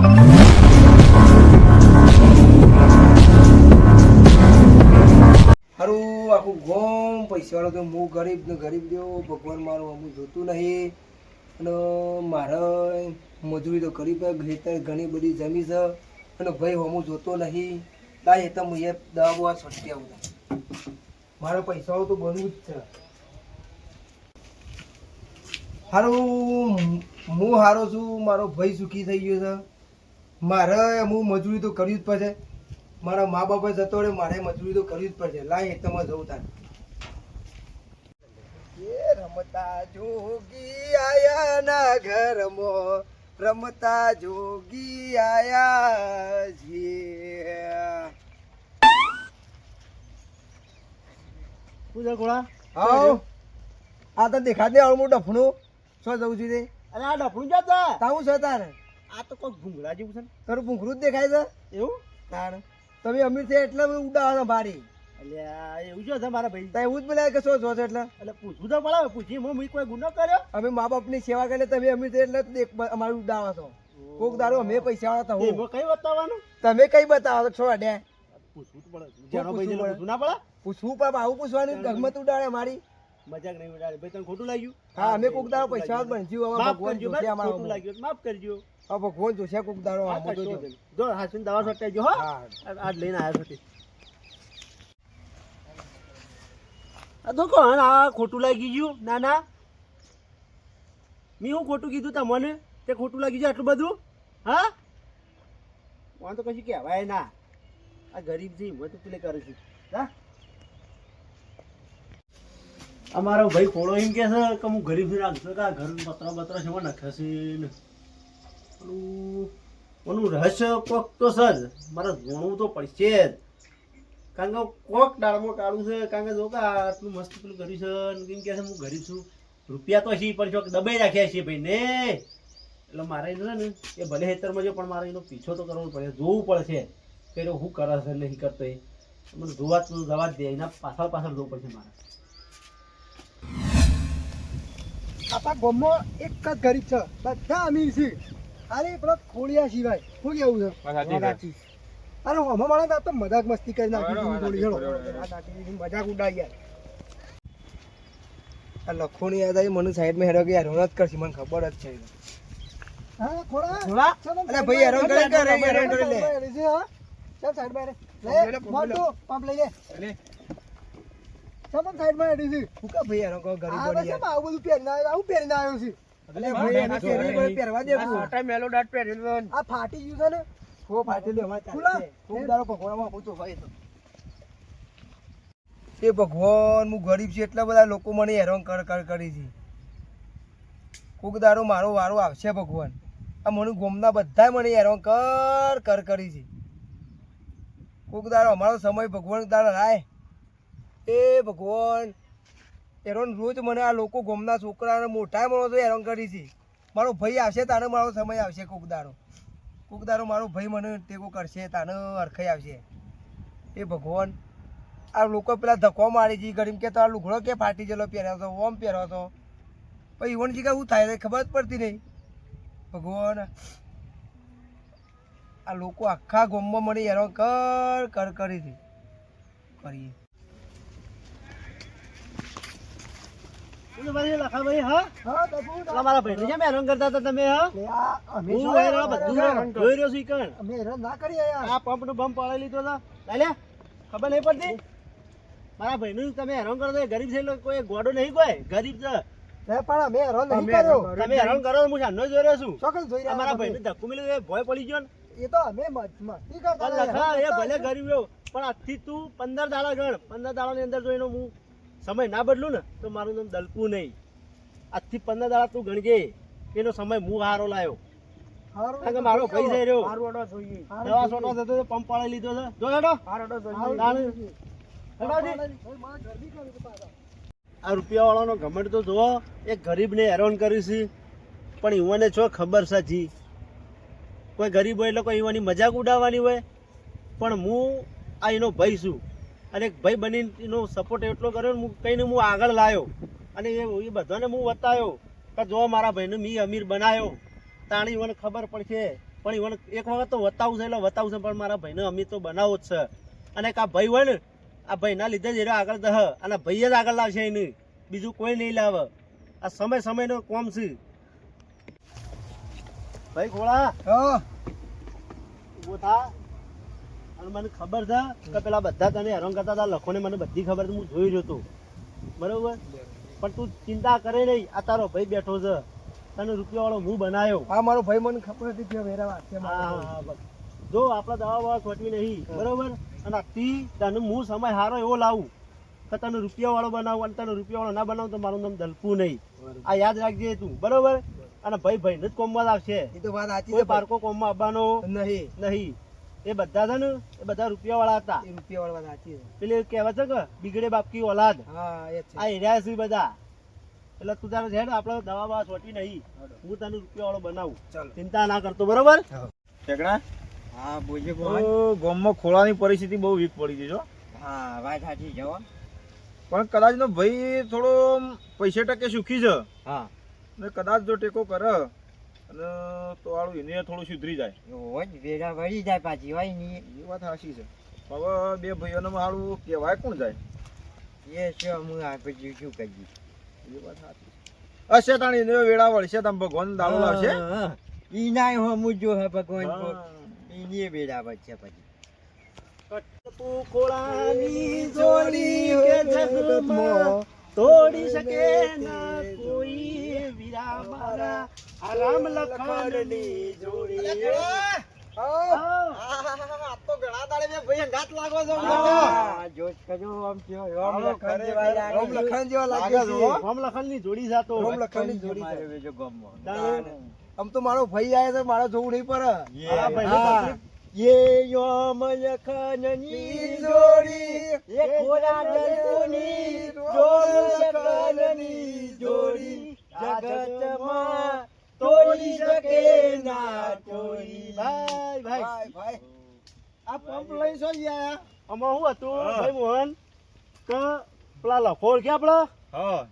હારું આખું ગોમ પૈસા વાળો તો હું ગરીબ ને ગરીબ રહ્યો. ભગવાન મારું અમુક જોતું નહીં અને મારે મજૂરી તો કરી ખેતર ઘણી બધી જમી છે અને ભાઈ અમુક જોતો નહીં. લાય તો હું એ દવા બવા છોટી આવું. મારા પૈસાઓ તો બનવું જ છે. હારું હું હારો છું, મારો ભાઈ સુખી થઈ ગયો છે. મારે હું મજૂરી તો કરવી જ પડશે. મારા મા બાપે જતો રહે, મારે મજૂરી તો કરવી જ પડશે. લાય એ તમે જવું તાર. એ રમતા જોગી આયા ના ઘરમાં, રમતા જોગી આયા છે. પૂજા ગોળા આવ આ તો દેખાત નહીં આવડું ડફણું. શું જવું છું તે? અરે આ ડફણું જતા તાવું છે તારે? આ તો કોઈ ભૂંગળા જેવું છે ને. તારું ભૂંગરું જ દેખાય છે એવું તાર? તમે અમીર છે એટલે ઉડાવો ભારી. અલ્યા એવું જો છે મારા ભાઈ. તો એવું જ બોલાય કે શું છો એટલે? એટલે પૂછવું તો પડે. પૂછી હું કોઈ ગુનો કર્યો? અમે મા બાપની સેવા કરીને તમે અમીર છે એટલે અમારું ઉડાવો છો. કોક દારૂ અમે પૈસા વાળા તો એમાં કઈ બતાવવાનું? તમે કઈ બતાવો છો? અડે પૂછવું તો પડે. જેનો ભાઈ જેનો પૂછવું ના પડે. પૂછવું પણ આવું પૂછવાની ગમત ઉડાડે મારી. મજાક નહીં ઉડાડે ભાઈ. તને ખોટું લાગ્યું? હા અમે કોક દારૂ પૈસા બનશું. માફ ભગવાન કરજો જોશે ભાઈ. અમારો. ખોટું લાગ્યું માફ કરજો. ભગવાન જોશે કોક દારૂ. હા, કશો વાંધો નહીં. જો હાસીને દવા છટાઈ જો. હા હા આજ લઈને આવ્યો છું. આ તો કોણ આ ખોટું લાગી ગયું? ના ના મેં હું ખોટું કીધું તમને? તે ખોટું લાગી ગયું આટલું બધું? હા વાંધો કશું કહેવાય ના. આ ગરીબ છે હું તો પેલે કરું છું. હા અમારો ભાઈ ખોડો એમ કે છે કે હું ગરીબ છું રાખજો કે આ ઘર પતરા બતરા છે એમાં નખે છે ને ઓનું રહસ્ય કોક તો સજ મારે જોણવું તો પડશે જ. કારણ કે કોક દાળમાં કાઢું છે. કારણ કે જો કે આટલું મસ્ત પેલું કર્યું છે કેમ કે હું ગરીબ છું. રૂપિયા તો છે પણ ચોક દબાઈ રાખ્યા છે ભાઈ ને. એટલે મારે છે ને એ ભલે હેતરમાં જો પણ મારે એનો પીછો તો કરવો પડે, જોવું પડશે કે એ શું કરે છે નહીં કરતો. એ મને જોવા જ જવા જ દે. એના પાછળ પાછળ જોવું પડશે મારે. આપણા ગામમાં એક જ ગરીબ છે, બધા અમીર છે. અરે પેલા ખોડિયા સિવાય શું કેવું છે? અરે હમણાં માણસ તો મજાક મસ્તી કરી નાખી. મજાક ઉડાઈ યાર. આ લખોણી યાદ આવી મને સાઈડમાં હેરો કે યાર રોનત કરશે, મને ખબર જ છે. હા ખોડા અરે ભાઈ હેરો કરે કે રે હેરો કરી લે. ચાલ સાઈડમાં રે મોટો પંપ લઈ લે. સમ સાઈડમાં હેડી છે. હું કા ભાઈ હેરો કો ગરીબ બોલી યાર. આવું બધું પહેરીને આવ્યો, આવું પહેરીને આવ્યો છે. અલે ભાઈ એને પહેરી પહેરવા દે. આ મેલો ડાટ પહેરેલો. આ ફાટી ગયું છે ને. હો ફાટેલી અમાર ચાલે. ખૂબ દારો પકોડામાં પૂછો ભાઈ તો. એ ભગવાન હું ગરીબ છું એટલા બધા લોકો મને હેરાન કરી છે. કોક દારો મારો વારો આવશે ભગવાન. આ મને ગોમના બધા મને હેરાન કરી છે. કોક દારો અમારો સમય ભગવાન દારો રાય. એ ભગવાન હેરાન રોજ મને આ લોકો ગોમના છોકરાને મોટા માણસો હેરાન કરી છે. મારો ભાઈ આવશે તાને મારો સમય આવશે. કોક દારો મારો ભાઈ મને ટેકો કરશે તાને અરખાઈ આવશે. એ ભગવાન આ લોકો પેલા ધક્કો મારી છે ગરીબ કે તારો લુગડો કે ફાટી ગયેલો પહેર્યો હતો, ઓમ પહેર્યો હતો. પછી ઈવન જગ્યા શું થાય ખબર જ પડતી નહીં. ભગવાન આ લોકો આખા ગામમાં મને હેરાન કરી છે. કરીએ લખાભાઈ હા મારા ભાઈ ને હેરાન કરતા હતા તમે? હા બધું જોઈ રહ્યો છું. અમે હેરાન ના કરીએ. આ પંપ નો બમ્પ પાડી લીધો હતો. ખબર નહીં પડતી મારા ભાઈ નું તમે હેરાન કરો. ગરીબ છે એટલે કોઈ ગોડો નહીં, કોઈ ગરીબ છે પણ અમે હેરાન નહીં કર્યો. તમે હેરાન કરો હું સાંજનો જોઈ રહ્યો છું. મારા ભાઈ ને ધક્કો મિલ્યો ભય પડી ગયો ને. એ તો અમે મસ્તી કરતા લખા. એ ભલે ગરીબ રહ્યો પણ આજથી તું 15 દાડા ગણ. 15 દાડા ની અંદર જો એનો હું સમય ના બદલું ને તો મારું નામ દલકું નહીં. આજથી 15 દાડા તું ગણજે એનો સમય હું હારો લાવ્યો. કારણ કે મારો ભાઈ જઈ રહ્યો દવા સોટો થતો પંપ પાડી લીધો છે. જો આ રૂપિયા વાળાનો ઘમંડ તો જુઓ. એક ગરીબને હેરાન કર્યું છે પણ ઈવોને છો ખબર છે જી. કોઈ ગરીબ હોય એટલે કોઈ ઈવાની મજાક ઉડાવવાની હોય. પણ હું આ એનો ભાઈ છું અને એક ભાઈ બનીને એનો સપોર્ટ એટલો કર્યો હું કહીને હું આગળ લાવ્યો. અને એ બધાને હું બતાવ્યો કે જો મારા ભાઈને મેં અમીર બનાવ્યો. તાણી મને ખબર પડશે પણ ઈવન એક વખત તો વતાવું છે એટલે વતાવું છે, પણ મારા ભાઈને અમી તો બનાવો જ છે. અને એક આ ભાઈ હોય ને, આ ભાઈના લીધે જ એ આગળ દહ, અને ભાઈ જ આગળ લાવશે એને, બીજું કોઈ નહીં લાવે. આ સમયનો કોમ છે. ભાઈ ખોળા હા ઉભો થા. અને મને ખબર છે કે પેલા બધા તને હેરાન કરતા હતા લખોને, મને બધી ખબર છે, હું જોઈ રહ્યો હતો. બરોબર, પણ તું ચિંતા કરે નહીં. આ તારો ભાઈ બેઠો છે, તને રૂપિયા વાળો હું બનાવ્યો. હા મારો ભાઈ મને ખબર હતી કે વેરા વાત છે મારો ભાઈ. હા બસ. જો આપણા દવા બવા ખોટવી નહીં, બરોબર. અને આથી તને હું સમય સારો એવો લાવું કે તને રૂપિયા વાળો બનાવું, અને તને રૂપિયા વાળો ના બનાવું તો મારું નામ દલપું નહીં. આ યાદ રાખજે તું, બરોબર. અને ભાઈ ભાઈને જ કોમમાં આવશે, એ તો વાત સાચી કોઈ છે બારકો કોમમાં આવવાનો નહીં. નહીં. એ બધા છે ને, એ બધા રૂપિયા વાળા હતા. એ રૂપિયા વાળી વાત સાચી છે. પેલી કહેવત છે કે બીગડે બાપકી ઓલાદ, હા એ છે. આ એરિયા છે બધા. એટલે તું તારે છે ને આપણે દવા બવા છોટી નહીં, હું તને રૂપિયા વાળો બનાવું. ચાલો. ચિંતા ના કરતો, બરોબર. ઠેકડા હા બોલજે તો ગામમાં ખોળાની પરિસ્થિતિ બહુ વીક પડી ગઈ છે. હા વાત સાચી છે હો. પણ કદાચ નો ભાઈ થોડો પૈસે ટકે સુખી છે, હા ને કદાચ જો ટેકો કરે અને તો આળું એને થોડું સુધરી જાય. હોય જ વેરા વળી જાય પાછી હોય ની. એ વાત સાચી છે. હવે બે ભાઈઓને હાળું કહેવાય કોણ જાય? એ છે હું આ પછી શું કરીએ. એ વાત સાચી છે. હશે તાણી એને વેળા વળશે, તમે ભગવાન દાડો લાવશે. ઈ નાય હો મુજો હે ભગવાન હા. ઈ ની વેરા વચ્ચે પછી તું ખોળાની જોડી કે જગમાં તોડી શકે ના કોઈ વીરા મારા, આ રામ લખનની જોડી. હા જોશ કરજો આમ છે રામ લખન જેવા લાગે. રામ લખન જેવા લાગે છે. રામ લખનની જોડી જાતો. રામ લખનની જોડી છે. જો ગામમાં. તાણે આમ તો મારો ભાઈ આયા છે, મારે જોવું નહીં પડે. આ ભાઈનો હા. તકલીફ. ये योम लखननी जोड़ी ये खोरा दलपुनी लखननी जोड़ी जगतમાં તોડી શકે ના કોઈ. ભાઈ ભાઈ ભાઈ આ પંપ લઈ શું આયા? આમાં શું હતું ભાઈ મોહન કે પેલા લખોળ કે આપડે હા.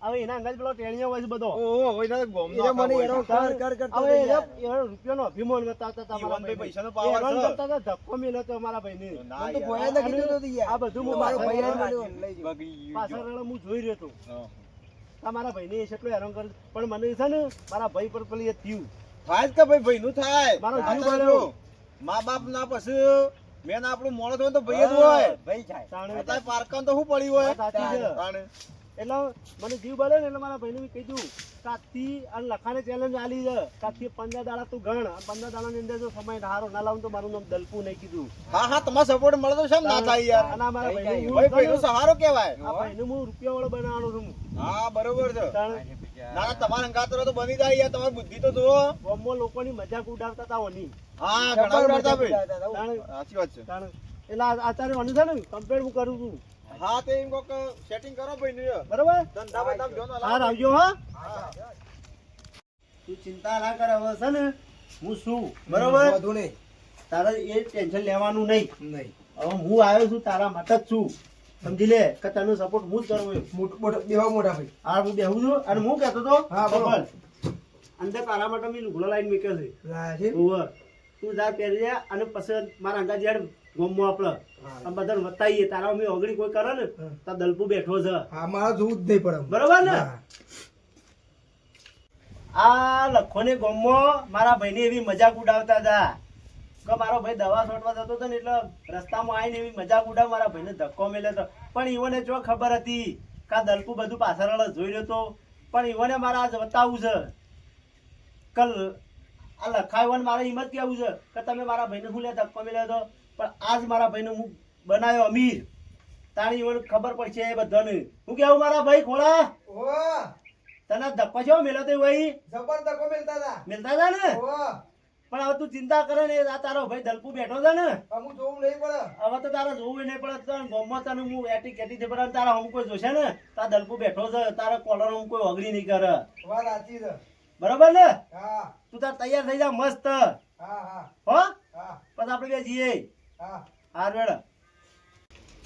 હવે એના અંગાજ પેલો ટેણીયો હોય છે બધો. ઓહો, હોય ને ગામનો એ મને આખા એનો હોય. કર કરતો હવે હતો યાર. એનો રૂપિયાનો અભિમાન બતાવતા હતા મારા ઈવનભાઈ ભાઈને. પૈસાનો પાવર હેરાન છે. કરતા હતા, ધક્કો મેલ્યો હતો મારા ભાઈને. ના મને તો યાર. ભોંય ના કીધું હતું યાર. આ બધું હું મારો ભાઈ પાછળ આયા મને લઈ ગયો. બગડી ગયું પાછળ જો. રેલો હું જોઈ રહ્યો હતો. હા. આ મારા ભાઈને એટલો હેરાન કરે પણ મને છે ને મારા ભાઈ પર પેલી એ થયું. થાય જ કે ભાઈ ભાઈનું થાય. મારો જીવ આ બળ્યો. જો, મા બાપ ના પછી મેન આપણું મોણસ હોય તો ભાઈ જ હોય. ભાઈ થાય. તાણે અત્યારે પારકાન તો શું પડી હોય? વાત સાચી છે. તાણે. એટલે મને જીવ બળે ને એટલે મારા ભાઈને મેં કીધું કાથી અને લખાને ચેલેન્જ આલી છે કાથી 15 દાડા તું ગણ. 15 દાડાની અંદર જો સમય હારો ના લાવું તો મારું નામ દલપુ નહીં કીધું. હા હા, તમારો સપોર્ટ મળે તો શેમ ના થાય યાર? અને આ મારા ભાઈને હું ભાઈ ભાઈનો ગણ્યો. સહારો કહેવાય. આ ભાઈને હું રૂપિયા વાળો બનાવવાનો છું. હા બરોબર છે. તાણે ના ના, તમારા અંગાત તો બની જાય યાર. તમારી બુદ્ધિ તો જુઓ. ગામમાં લોકોની મજાક ઉડાવતા હતા ઓની. હા, ઘણા ઉડાડતા ભાઈ. તાણે સાચી વાત છે. તાણે એટલે આચાર્ય ઓની છે ને કમ્પેર હું કરું છું. હા, તે એમ કોક સેટિંગ કરો ભાઈ નું યાર. બરોબર ધંધા બધા જો ને હાર આવજો હા. હા. તું ચિંતા ના કર હવે છે ને હું છું બરોબર. વધુ નહીં. તારે એ ટેન્શન લેવાનું નહીં. નહીં. હવે હું આવ્યો છું તારા માટે જ છું. સમજી લે કે તને સપોર્ટ હું જ કરવો એમ. બેવા મોટા ભાઈ. હા હું બેહું છું અને હું કહેતો તો હા, બોલો. ખબર. અંદર તારા માટે મેં લુગડો લાઈન મૂક્યો છે. લાજે. ઓવર તું જા પહેરી જા અને પછી મારા અંગા જેડ ગોમમાં આપણે આ બધાને બતાવીએ. તારા અમે ઓગળી કોઈ કરે ને તો દલપુ બેઠો છે હા મારે જોવું જ નહીં પડે. બરોબર ને. હા. આ લખોને ગોમમાં મારા ભાઈને એવી મજાક ઉડાવતા હતા કે મારો ભાઈ દવા છોડવા જતો હતો ને એટલે રસ્તામાં આવીને એવી મજાક ઉડાવ મારા ભાઈને ધક્કો મેલ્યો હતો. પણ ઈવોને જો ખબર હતી કે આ દલપુ બધું પાછળ જોઈ રહ્યો હતો. પણ ઈવોને મારે આજ બતાવવું છે કલ આ લખાયવન મારે હિંમત કેવું છે કે તમે મારા ભાઈને શું લે ધક્કો મેલ્યો હતો. પણ આજ મારા ભાઈને હું બનાવ્યો અમીર. તાણી ઈવોને ખબર પડશે એ બધાને. હું કેવું મારા ભાઈ ખોળા ઓહ, તને ધક્કો છો મેલ્યો તો ભાઈ જબર ધક્કો મેલતા હતા. મિલતા હતા ને. ઓહ, પણ હવે તું ચિંતા કરે ને આ તારો ભાઈ દલપુ બેઠો છે ને અમુક જોવું નહીં પડે. હવે તો તારે જોવું નહીં પડે. તને ગોમમાં તને હું એટી કેટી થી પડે તારા હમ કોઈ જોશે ને તારા દલપુ બેઠો છે તારા કોલર હમ કોઈ અઘરી નહીં કરે. વાત સાચી છે. બરોબર ને. હા તું તાર તૈયાર થઈ જા મસ્ત હા હા હો. હા પછી આપણે બે જઈએ. હા. હાર વેળ.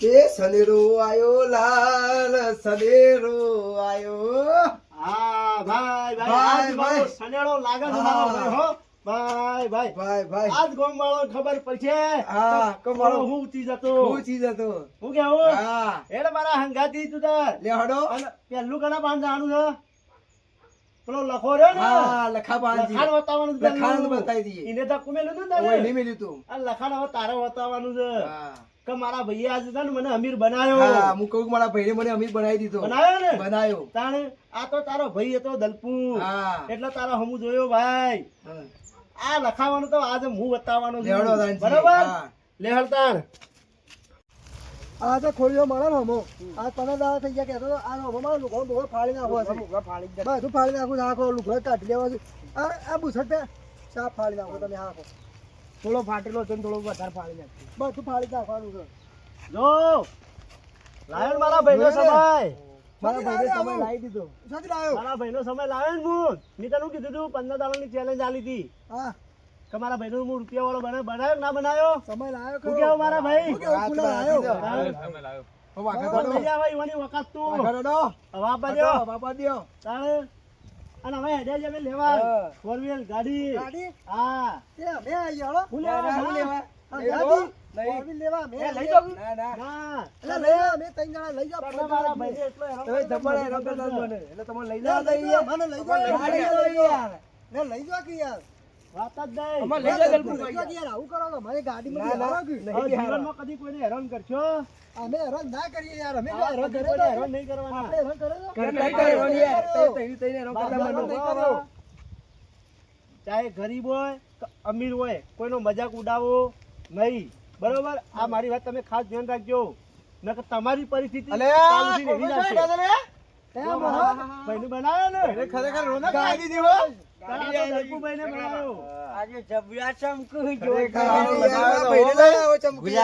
એ સનેરો આયો લાલ સનેરો આયો. હા ભાઈ ભાઈ, આજ મારો ભાઈ. સનેડો લાગે છે તારો ભાઈ, હો. ભાઈ ભાઈ ભાઈ ભાઈ આજ ગામ વાળો ખબર પડશે હા કમાળો હું ચીજ હતો હું ચીજ હતો હું કેવું હા એટલે મારા હંગાતી તું તાર લે હડો અને પેલું કના પાન જાણું છે પેલો લખો રહ્યો ને હા લખા બાંધી લખાણ બતાવવાનું છે લખાણ પેલું. બતાવી દઈએ એને તો કુમેલું ને ઓય તારે નહીં મેલ્યું તું આ લખાણ હવે તારે બતાવવાનું છે હા કે મારા ભાઈએ આજે છે ને મને અમીર બનાવ્યો હા હું કહું કે મારા ભાઈને મને અમીર બનાવી દીધો બનાવ્યો ને બનાવ્યો તાણે આ તો તારો ભાઈ હતો દલપુર હા એટલે તારો હમું જોયો ભાઈ હા. આ લખાવાનું તો આજે હું બતાવવાનો છું લેવડો દાનજી. બરોબર હા. લેહડતાણ આ તો ખોલ્યો મળે ને હમો આ તને દાવા થઈ ગયા કે આ હમો માં લુગડો બોગડો ફાડી નાખો છે બધું ફાડી નાખું આખો લુગડો કાઢી લેવા છે આ બુસટ સાફ ફાડી નાખો તમે આખો થોડો ફાટેલો છે ને થોડો વધારે ફાડી નાખો બધું ફાડી નાખવાનું છે જો લાયન મારા ભાઈનો સમય મારા ભાઈને તમે લાવી દીધો સાચી લાવ્યો મારા ભાઈનો સમય લાવે ને હું મેં તને કીધું તું 15 દાડાની ચેલેન્જ આલી હતી હા કે મારા ભાઈનો હું રૂપિયા વાળો બનાવ્યો કે ના બનાવ્યો સમય લાવ્યો હું કેવું મારા ભાઈ હું કેવું ફૂલા લાવ્યો લઈ જાવ ઈવાની વખત તું હવા પાડ્યો તાણે અને હવે હેડે જમે લેવા હા. 4 ગાડી ગાડી હા તે અમે આઈ હાલો હું લેવા હું લેવા હા, ગાડી નહીં. ઓવી લેવા મે લઈ જાવ. ના ના ના એટલે લઈ આવ મે ત્રણ જણા લઈ જાવ તમે મારા ભાઈને એટલો હેરાન તમે કરતા જબર હેરાન મને. કરતા મને એટલે તમે લઈ ના, જાવ લઈ જાઓ, મને લઈ જાવ ગાડી લઈ યાર ને લઈ જાવ કે યાર વાત જ નહીં. અમાર લઈ જાવ દલપુર ભાઈ યાર આવું કરો તો મારી ગાડી માં ના, કે હવે જીવનમાં કદી કોઈને હેરાન કરશો અમે હેરાન ના કરીએ યાર અમે હા, હેરાન કદી કરે કોઈને હેરાન નહીં કરવાના. આપણે હેરાન કરે તો કરે નહીં કરે કરવાનું યાર તઈ હેરાન બાપ કરતા દાદા મને નહીં બાપ. કર્યો ચાહે ગરીબ હોય કે અમીર હોય કોઈનો મજાક ઉડાવો નહીં બરોબર આ મારી વાત તમે ખાસ ધ્યાન રાખજો નકર તમારી પરિસ્થિતિ ચાલુ થી એવી જ હશે. તેમ હા ભાઈનું બનાવ્યો ને ખરેખર રોનક ગાડી દેવો તારા તો દલપુભાઈને બનાવ્યો. આજે જબરા ચમકું જો ખરેખર યાર મારા ભાઈને લઈ આવો ચમકી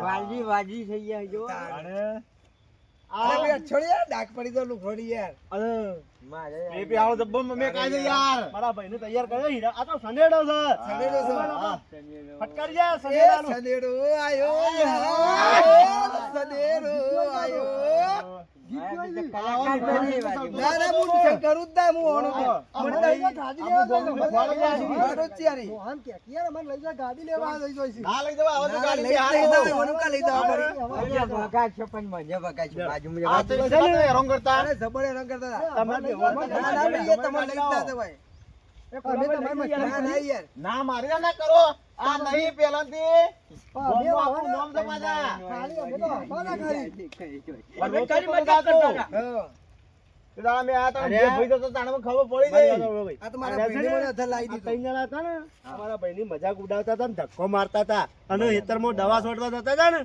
વાજી વાજી થઈ ગયા જો અને આ બે છોડી યાર ડાક પડી તો લુખોડી યાર અરે મારે એ બી આવો જબ્બો મેં કાઢી યાર મારા ભાઈને તૈયાર કર્યો હીરા આ તો સંડેડો છે સનેડો છે. હા. ફટકારી જા એ સંડેડાનું. સનેડો આયો યાર સનેડો આયો કલાકાર બની વાજી ના ના હું ટ્યુશન કરું જ ના હું ઓણું તો. મને લઈ જા ગાડી લેવા આપણે મને ગાડી મારો જ છે યાર. મોહન કે યાર મને લઈ જા ગાડી લેવા લઈ જોઈશે. ના લઈ જવા આવો તો ના, ગાડી લઈ બી જઈ હારો. દઉં, મને કાં લઈ જવા પડે? મજા ભગા છે પણ મજા ભગા છે બાજુમાં આ તો કેટલા હેરાન કરતા અરે જબર હેરાન કરતા હતા. તમે બે ના, ના, ભઈ, તમારે લઈ જ ના જવાય. અમે તમારે મસ્તી ના, ના, યાર. ના મારી ના કરો આ નહીં પેલાથી અમે બાપુ વાહન- નામ તો પાછા. ખાલી અમે તો હસવાના ખાલી. હા. તો તારા મેં આ તો અરે. જે ભાઈ તો તાણે મને ખબર પડી મારી ગઈ. વાત સાંભળો ભાઈ. આ તો મારા આ ભાઈને છે ને, મને અધર લાવી આ દીધો. ત્રણ જણા હતા ને અમારા ભાઈની મજાક ઉડાવતા હતા ને ધક્કો મારતા હતા અને ખેતરમાં દવા છોડવા જતા હતા ને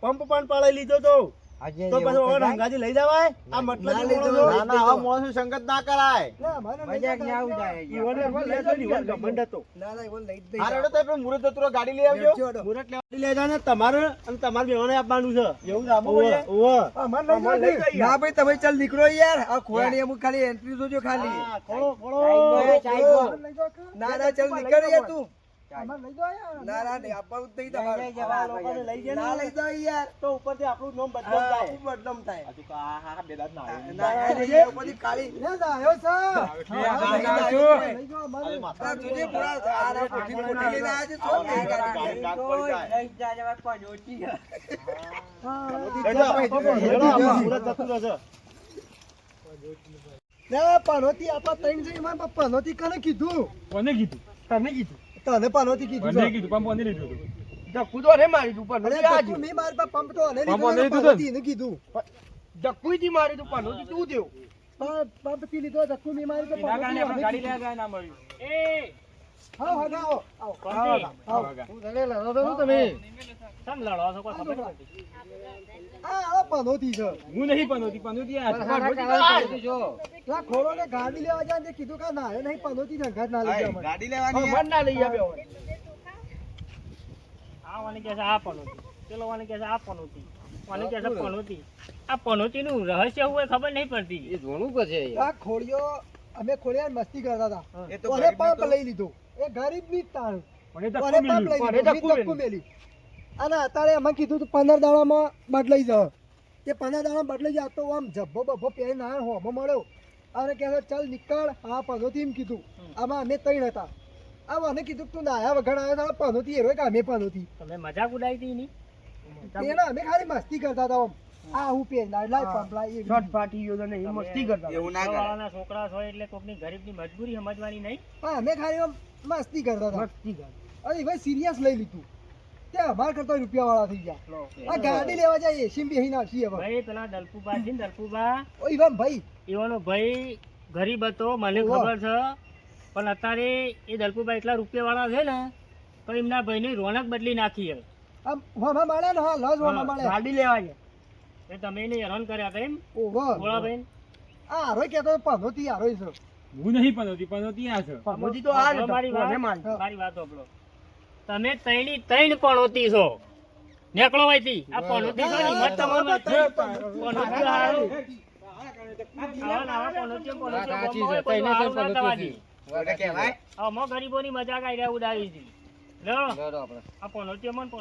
પંપ પણ પાડી લીધો તો આજે તો પછી ઓન હંગાજી લઈ જવાય આ મતલબ ના લઈ જવાય. ના ના આવા માણસનું સંગત ના કરાય. ના, મને લઈ મજાક જતા ને આવું જાય ઈવોને લઈ જતો ને, ઈવોને ઘમંડ હતો. ના, ના, એવો લઈ જ નહીં આ જવા. રેડો તો આપણે મુરત જતો રહો, ગાડી લઈ આવજો. બેસજો હડો. મુરત લેવા લઈ જાય ને તમારે અને તમારે બેવાને આપવાનું છે એવું જ આપવું ઓવે, પડે. ઓવે. અમારે લઈ જવા લઈ દે. જઈએ. ના ભાઈ તમે ચાલ નીકળો યાર આ ખોરાની અમુક ખાલી એન્ટ્રી જોજો ખાલી હા, ખોળો, ખોળો. સાઈડમાં, ના ના ચાલ નીકળ યાર તું સાઈડમાં. ના ના નહીં, આપવાનું જ નહીં તમારે લઈ જવા આ લોકોને લઈ જાય ના ને, લઈ જાઓ યાર તો ઉપરથી આપણું નામ બદનામ હા, થાય. ખૂબ બદનામ થાય હજુ તો આ હા બે દાંત ના આવે. ના ના નહીં, એ બધી કાળી આ તુજે પૂરા આ ના પોટી પોટી લઈને આવ્યા છે, છોડ નહીં ગાડી. દાંત પડી જાય. લઈ જા જવા કોઈ ઓછી છે. હેડો, હેડો, આપણું મુરત જતું રહેશે. ના પાનોતી આપા ત્રણ જઈ માં પાનોતી કને કીધું કોને કીધું તને કીધું તને પાનોતી કીધું મને કીધું પણ કોને લીધું હતું? ધક્કુ તો રે મારી તું પાનોતી આજ મેં મારી પાસે પંપ તો અને પંપ અને લીધું પાનોતી એને કીધું ધક્કુ થી મારી તું પાનોતી તું દેવ પંપ થી લીધો ધક્કુ મેં મારી તો એના કારણે આપણે ગાડી પાનોતી લેવા ગયા ના મળ્યું. હા હા આવો આવો હું તને લડો તો તમે કેમ લડો છો? કોઈ ખબર નહીં પડતી. આ પાનોતી છે હું નહીં પનોતી, પનોતી આ પણ હાથમાં હારા રોટી કાળા ખાય. લા ખોરો ને ગાડી લેવા જાય ને કીધું કે ના નહીં પાનોતી ને ઘાટ ના લઈ હાય, જાવ ગાડી લેવાની મન ના લઈ આવ્યો આ વાને કહે છે આ પનોતી, પેલો વાને કહે છે આ પનોતી, વાને કહે છે પનોતી. આ પનોતીનું રહસ્ય હોય ખબર નહીં પડતી. આ ખોડિયો અમે ખોડિયા મસ્તી કરતા હતા એ તો કોને ગરીબનો પંપ તો- લઈ લીધો એ ગરીબ ની જ તાણ મને કોને ધક્કો પંપ લઈ મેલ્યું. લીધો મી ધક્કુ મેલી અને અત્યારે અમે કીધું તું 15 દાડામાં બદલાઈ જાવ તે 15 દાડામાં બદલાઈ જાય તો આમ જબ્બો બબ્બો પહેરી ના હોમો મળ્યો અને કહે ચાલ નીકળ હા પનોતી એમ કીધું આમાં અમે ત્રણ હતા આ મને કીધું તું નાયા વગર આવ્યો તારા પનોતી હેરો કે અમે પનોતી તમે મજાક ઉડાવી હતી એની એના અમે ખાલી મસ્તી કરતા હતા આ હું પે લાઈ પંપલા એ શોર્ટ ફાટી ગયો તો નહીં મસ્તી કરતા એવું ના કરે વાળાના છોકરા હોય એટલે કોકની ગરીબની મજબૂરી સમજવાની નહીં. હા અમે ખાલી આમ મસ્તી કરતા હતા મસ્તી કર અરે ભાઈ સિરિયસ લઈ લીધું તે અમાર કરતા રૂપિયા વાળા થઈ ગયા આ ગાડી લેવા જાય એસી બેહી નાખી હવે ભાઈ પેલા દલપુબા છે ને દલપુબા ઓય વામ ભાઈ એવાનો ભાઈ ગરીબ હતો મને ખબર છે પણ અત્યારે એ દલપુબા એટલા રૂપિયા વાળા છે ને તો એમના ભાઈની રોનક બદલી નાખી છે. આમ હોમાં મળે ને હા લસ હોમાં મળે ગાડી લેવા જાય એ તમે એને હેરાન કર્યા હતા એમ ઓહો ભોળાભાઈ? આ હારો કેતો પનોતી હારો છે હું નહીં પનોતી આ છે પનોતી તો આ જ મારી હતો. મારી વાત સાંભળો. તમે ત્રણની ત્રણ પણોતી છો નીકળો અહીંથી. આ પણોતી છો ને હિંમત તમારી પણોતી હારું. આવા નવા પણોતીઓ ગામમાં હોય, કોઈ હારું ના થવા દે. વગર કહેવાય આમાં ગરીબોની મજાક આઈડિયા ઉડાવી હતી. લો આ પણોતીઓમાં તો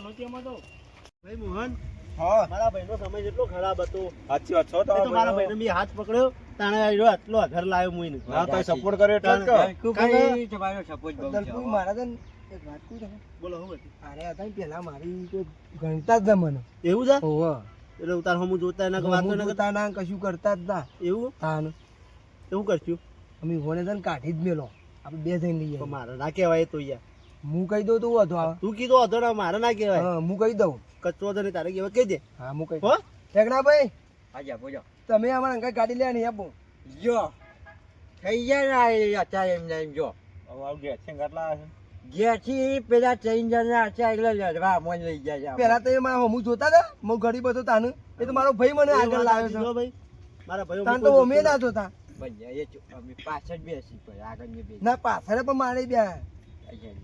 ભાઈ મોહન હા મારા ભાઈનો સમય જેટલો ખરાબ હતો સાચી વાત છો એ તો મારા ભાઈને મેં હાથ પકડ્યો તાણે આવ્યો આટલો અધર લાવ્યો મુઈને ના તો સપોર્ટ કરે એટલે જ કહો. ભાઈ તમારો સપોર્ટ બહુ છે દલપુ મારા તને એક વાત કહું તમને બોલો હું હતું અરે હતા ને પેલા મારી કોઈ ગણતા જ ના મને એવું છે ઓહો એટલે ઉતાર હમું જોતા એના વાતો હું ના જોતા ના કશું કરતા જ ના એવું તાન એવું કરશું અમે હોને તને કાઢી જ મેલો આપણે બે જઈને લઈએ પણ મારે ના કહેવાય તો યાર હું કહી દઉં તું હતો આવે તું કીધું હતો ને મારે ના કહેવાય હા હું કહી દઉં કચરો તો નહીં તારે કહેવાય કહી દે હા હું કહી હો દઉં ઠેકડા ભાઈ આજા બોલો તમે અમારા અંકલ ગાડી લેવા નહીં આપો જો થઈ જાય ને આ અત્યારે એમને એમ જો હવે આવું ગયા છે કેટલા આવે છે? ઘેરથી પેલા ટ્રેન જણા અત્યારે એટલે લડવા મન લઈ જાય છે પેલા તો એ મારા હમું જોતા હતા હું ગરીબ હતો તાનું એ તો મારો ભાઈ મને આગળ લાવ્યો છે જો ભાઈ મારા ભાઈઓ તાન તો અમે ના જોતા ભાઈ એ અમે પાછળ બેસી પર આગળ ને બે ના પાછળ પણ મારે બે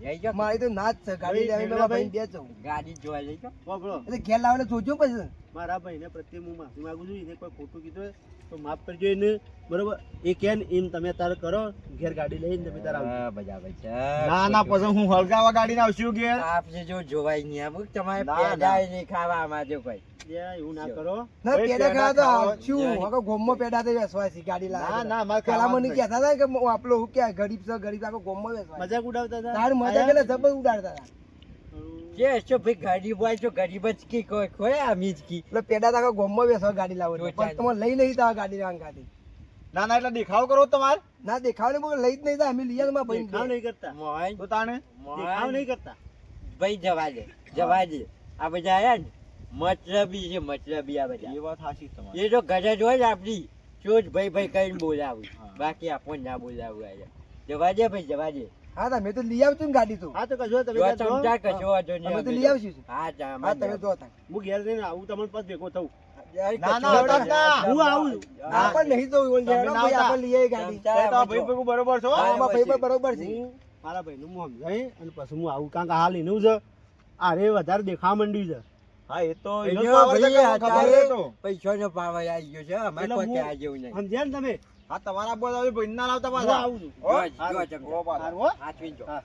લઈ જાઓ મારી તો ના જ છે ગાડી લેવા મારા ભાઈ બે જવું ગાડી જોવા લઈ જાઓ વાપરો એટલે ઘેર લાવીને જોજો પછી મારા ભાઈને પ્રત્યે હું માફી માંગુ છું એને કોઈ ખોટું કીધું હોય તો માફ કરજો એને બરોબર એ કેન એમ તમે તારે કરો ઘેર ગાડી લઈને તમે તારે આવજો બરાબર છે ના ના પછી હું હળગાવા ગાડી ના આવશું ઘેર આપને જો જોવાય નહીં આમ તમારે ના, પેડા નહીં ખાવા આમાં જો કોઈ યા એવું ના કરો ના ભાઈ, પેડા ખાવા તો ખાવા- શું હવે ગોમમાં પેડા થઈ બેસવા છે ગાડી ના લાવે ના મારે પેલા ખાવાનું મને કહેતા હતા કે હું આપલો હું ક્યાં ગરીબ છે ગરીબ આખો ગોમમાં બેસવા મજાક ઉડાવતા હતા તાર મજા કે જબર ઉડાડતા હતા જે છો ભાઈ ગરીબ હોય તો ગરીબ જ કી કોઈ કોઈ આમી જ કી એટલે પેડા તો આખો ગોમમાં બેસવા ગાડી લાવો જો પણ તમે લઈ નહીં તા ગાડી લાવવા ગાડી ના ના એટલે દેખાવ કરો તમારે ના દેખાવ ને લઈ જ નહીં તા અમે લઈએ મારા દેખાવ ભાઈ નહીં કરતા મોહન તો તાણે દેખાવ નહીં કરતા ભાઈ જવા દે આ બધા આયા ને મતલબી છે મતલબી આ બધા એ વાત સાચી છે તમારી એ તો ગરજ હોય ને આપડી તો જ ભાઈ કઈને બોલાવું હા. બાકી આપણને ના બોલાવું આયા જવા દે ભાઈ જવા દે હા તમે તો લઈ આવજો ને ગાડી તો હા તો કશો તમે જો ત્યાં જો. સમજા કશો વાંધો નહીં અમે તો અમે લઈ તો- આવશું હા હા તમે જો તા હું ઘેર જઈને આવું તમને પાછ ભેગો થઉં ના, ના, ના, ના. હું આવું છું. ના પણ નહીં તો તમે ના ભાઈ આવતા. આપણે લઈ આવીએ ગાડી સમજા. તો આ ભાઈ ભેગું બરોબર છો હા, આમાં ભાઈ પણ બરોબર છે હું મારા ભાઈનું મોં સમજાય અને પછી હું આવું કારણ કે હાલ એનું છે અરે વધારે દેખાવા માંડ્યું છે હા એ તો એનો એનો પાવર છે ભાઈ કે ખબર છે તો પૈસાનો પાવર આવી ગયો છે અમારે એટલે કોઈ હું- ત્યાં જેવું નહીં સમજ્યા ને તમે હા તમારા બોલ આવી ભાઈ ના લાવતા હું પાછા આવું છું હો? જો, જો, હારું. ચમચા. ઓ પાછા. હારું હો. હાથવીને જો. હા.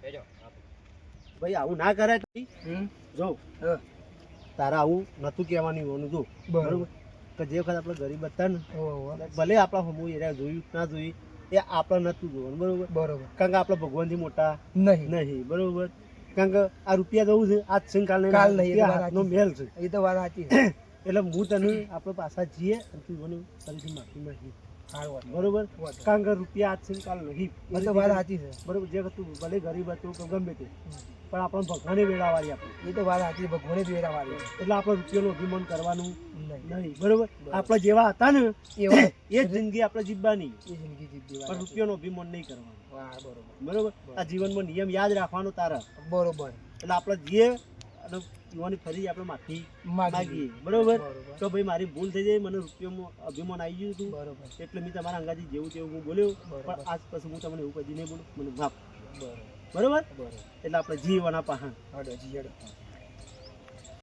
બેજો. ભાઈ આવું ના કરાય તઈ. હમ. જો હા. તારા આવું નતું કહેવાનું હોવાનું જો બરોબર. બરોબર કે જે વખત આપણે ગરીબ હતા ને ઓહો, ભલે આપણા હમું એરિયા જોયું ના જોયું એ આપણે નતું જોવાનું બરોબર બરોબર કારણ કે આપણે ભગવાનથી મોટા નહીં નહીં બરોબર કારણ કે આ રૂપિયા જવું છે આજ છે ને કાલ નહીં. કાલ નહીં, એ તો રૂપિયા વાત હાથનો સાચી. મેલ છે એ તો વાત સાચી છે એટલે હું તને આપણે પાછા જઈએ અને તું મને ફરીથી માફી માંગી સારું વાત. બરોબર વાત. કારણ કે રૂપિયા આજ છે ને કાલ નહીં એ તો વાત સાચી છે બરોબર જે તું ભલે ગરીબ હતું કે ગમે તે પણ આપણે ભગવાને વેળાવાળી આપણે એ તો વાત સાચી ભગવાને જ વેરા વાળી એટલે આપણે રૂપિયાનું અભિમાન કરવાનું નહીં નહીં બરોબર આપણે જેવા હતા ને એવા એ જ જિંદગી આપણે જીવવાની એ જિંદગી જીવતી પણ વાત રૂપિયાનો અભિમાન નહીં કરવાનો વાહ બરોબર બરોબર આ જીવનમાં નિયમ યાદ રાખવાનો તારા બરોબર એટલે આપણે જીએ અને યુવાની ફરી આપણે માફી માગીએ બરોબર બરોબર તો ભાઈ મારી ભૂલ થઈ જાય મને રૂપિયામાં અભિમાન આવી ગયું હતું બરોબર એટલે મેં તમારા અંગાથી જેવું તેવું હું બોલ્યો બરોબર. પણ આજ પછી હું તમને એવું કદી નહીં બોલું મને માફ બરોબર બરોબર બરોબર એટલે આપણે જીવવાના પહાણ હડો જી હડો